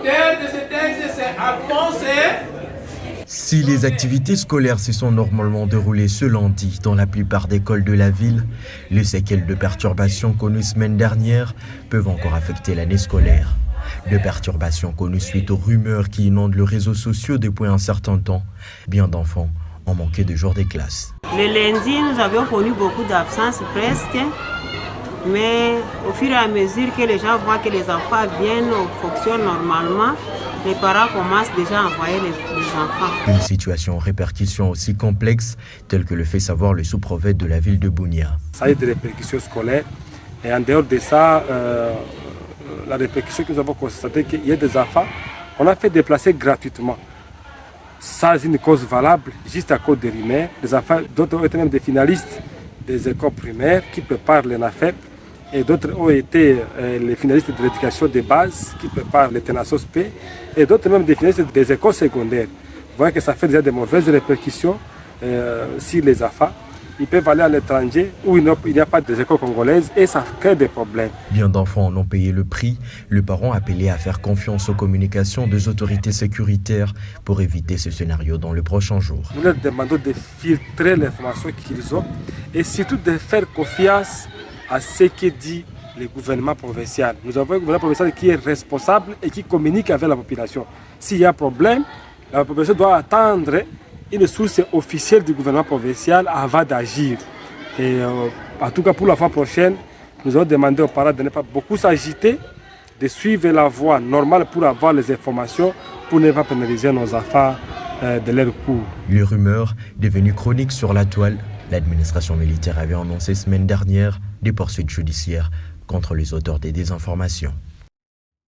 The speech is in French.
L'auteur de ce texte, c'est Alphonse. Si les activités scolaires se sont normalement déroulées ce lundi dans la plupart des écoles de la ville, les séquelles de perturbations connues semaine dernière peuvent encore affecter l'année scolaire. De perturbations connues suite aux rumeurs qui inondent les réseaux sociaux depuis un certain temps. Bien d'enfants ont manqué de jours des classes. Le lundi, nous avions connu beaucoup d'absences presque, mais au fur et à mesure que les gens voient que les enfants viennent, fonctionnent normalement, les parents commencent déjà à envoyer les enfants. Une situation aux répercussions aussi complexes, telles que le fait savoir le sous-préfet de la ville de Bunia. Ça a des répercussions scolaires. Et en dehors de ça, la répercussion que nous avons constatée, qu'il y a des enfants qu'on a fait déplacer gratuitement. Ça, c'est une cause valable, juste à cause des rumeurs. Des enfants, d'autres ont été même des finalistes des écoles primaires qui préparent les NAFEP. Et d'autres ont été les finalistes de l'éducation de base qui préparent les TENASOSP et d'autres même des finalistes des écoles secondaires. Vous voyez que ça fait déjà de mauvaises répercussions sur les enfants. Ils peuvent aller à l'étranger où il n'y a pas des écoles congolaises et ça crée des problèmes. Bien d'enfants en ont payé le prix. Le parent appelé à faire confiance aux communications des autorités sécuritaires pour éviter ce scénario dans le prochain jour. Nous leur demandons de filtrer l'information qu'ils ont et surtout de faire confiance à ce que dit le gouvernement provincial. Nous avons un gouvernement provincial qui est responsable et qui communique avec la population. S'il y a un problème, la population doit attendre une source officielle du gouvernement provincial avant d'agir. Et en tout cas pour la fois prochaine, nous allons demander aux parents de ne pas beaucoup s'agiter, de suivre la voie normale pour avoir les informations, pour ne pas pénaliser nos enfants de leur cours. Les rumeurs devenues chroniques sur la toile, l'administration militaire avait annoncé semaine dernière des poursuites judiciaires contre les auteurs des désinformations.